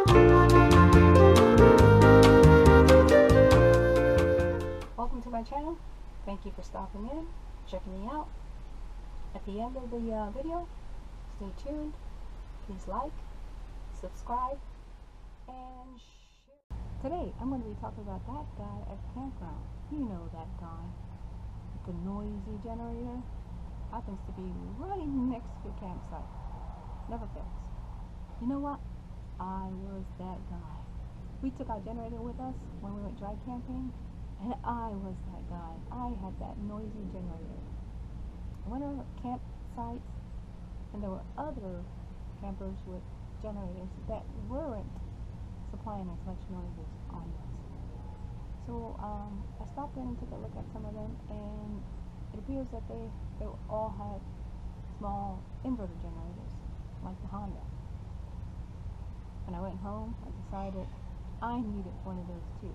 Welcome to my channel. Thank you for stopping in, checking me out. At the end of the video, stay tuned. Please like, subscribe, and share. Today, I'm going to be talking about that guy at the campground. You know that guy. The noisy generator happens to be right next to the campsite. Never fails. You know what? I was that guy. We took our generator with us when we went dry camping, and I was that guy. I had that noisy generator. I went to campsites, and there were other campers with generators that weren't supplying as much noises on us. So I stopped in and took a look at some of them, and it appears that they all had small inverter generators, like the Honda. When I went home, I decided I needed one of those too.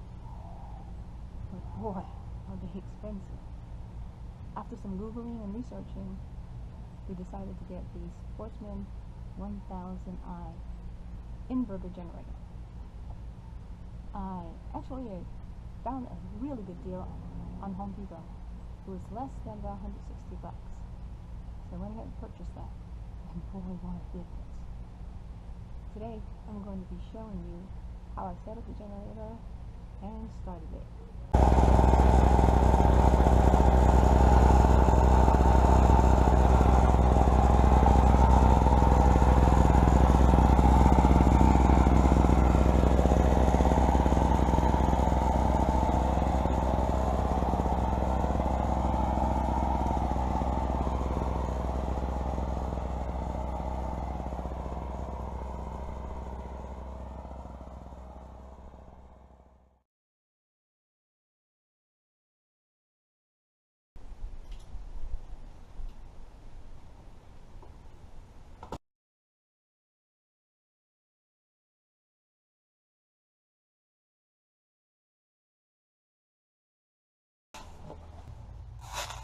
But boy, are they expensive. After some Googling and researching, we decided to get the Sportsman 1000i inverter generator. I actually found a really good deal on Home Depot. It was less than about $160. So I went ahead and purchased that. And boy, what a difference. Today, I'm going to be showing you how I set up the generator and started it.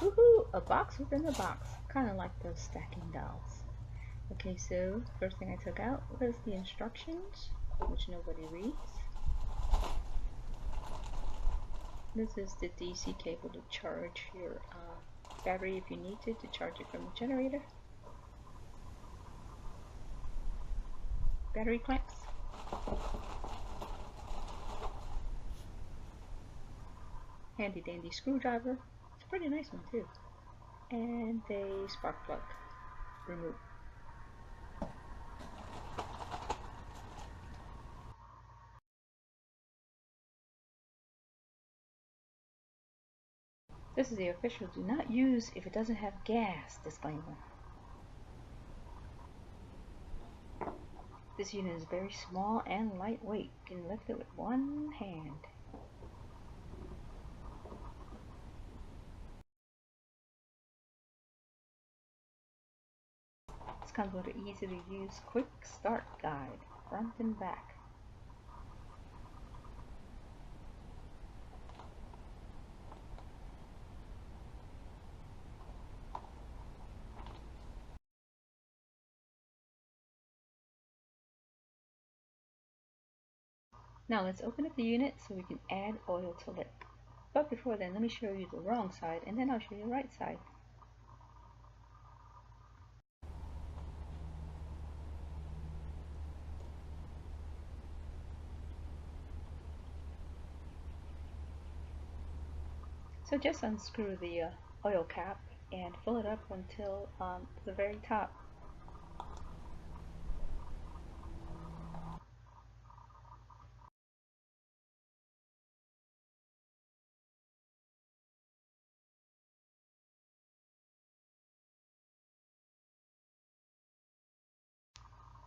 Woohoo! A box within a box. Kind of like those stacking dolls. Okay, so first thing I took out was the instructions, which nobody reads. This is the DC cable to charge your battery if you need to charge it from the generator. Battery clamps. Handy dandy screwdriver. It's a pretty nice one too. And a spark plug remover. This is the official do not use if it doesn't have gas disclaimer. This unit is very small and lightweight. You can lift it with one hand. This comes with an easy to use quick start guide, front and back. Now let's open up the unit so we can add oil to it. But before then, let me show you the wrong side, and then I'll show you the right side. So just unscrew the oil cap and fill it up until the very top.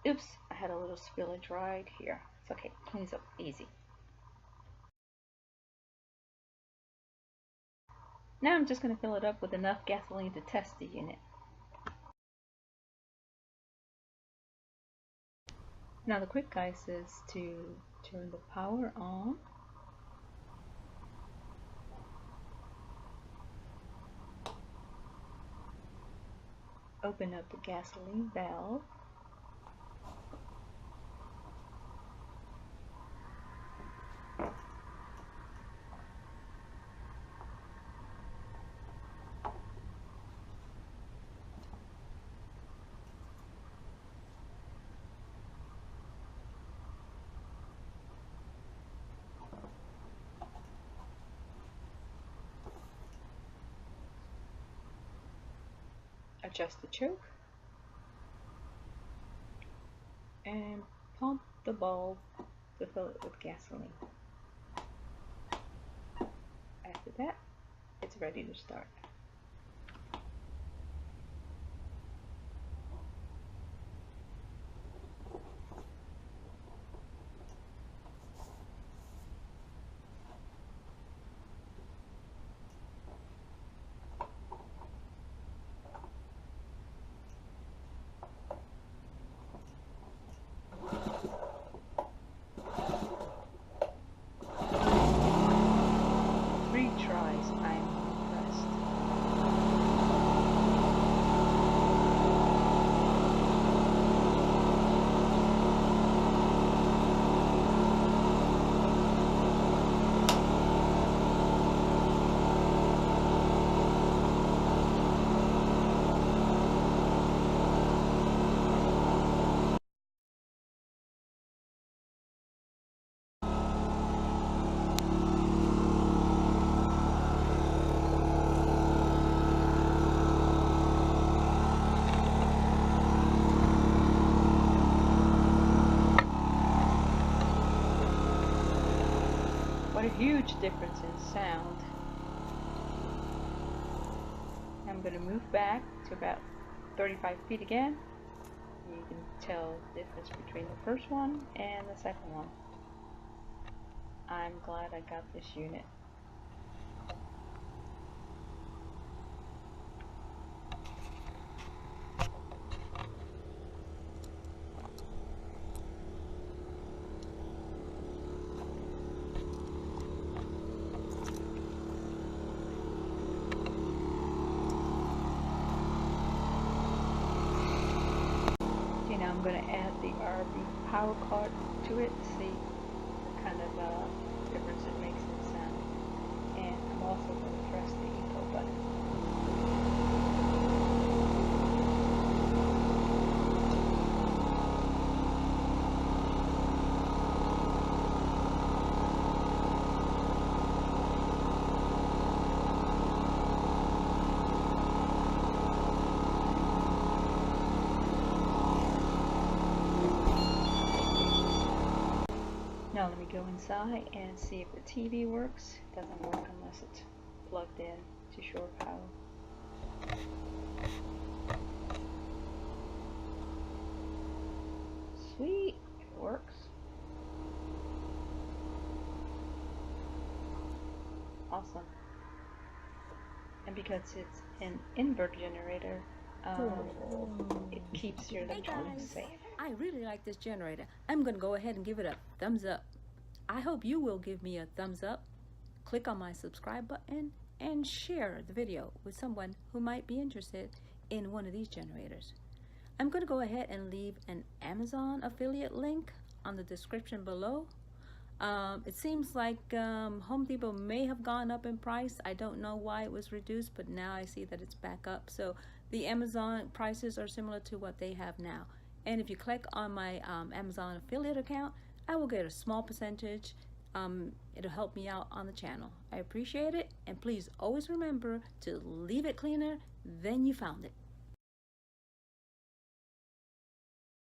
Oops, I had a little spillage right here. It's okay, cleans up easy. Now I'm just going to fill it up with enough gasoline to test the unit. Now the quick guide says to turn the power on. Open up the gasoline valve. adjust the choke, and pump the bulb to fill it with gasoline. After that, it's ready to start. Tries. I'm impressed. What a huge difference in sound. I'm going to move back to about 35 feet again. You can tell the difference between the first one and the second one. I'm glad I got this unit. Now I'm going to add the RV power cord to it to see what kind of difference it makes in sound. And I'm also going to press the eco button. Now let me go inside and see if the TV works. It doesn't work unless it's plugged in to shore power. Sweet, it works. Awesome. And because it's an inverter generator, it keeps your electronics safe. I really like this generator. I'm going to go ahead and give it a thumbs up. I hope you will give me a thumbs up. Click on my subscribe button and share the video with someone who might be interested in one of these generators. I'm going to go ahead and leave an Amazon affiliate link on the description below. It seems like Home Depot may have gone up in price. I don't know why it was reduced, but now I see that it's back up. So the Amazon prices are similar to what they have now. And if you click on my Amazon affiliate account, I will get a small percentage. It'll help me out on the channel. I appreciate it. And please always remember to leave it cleaner than you found it.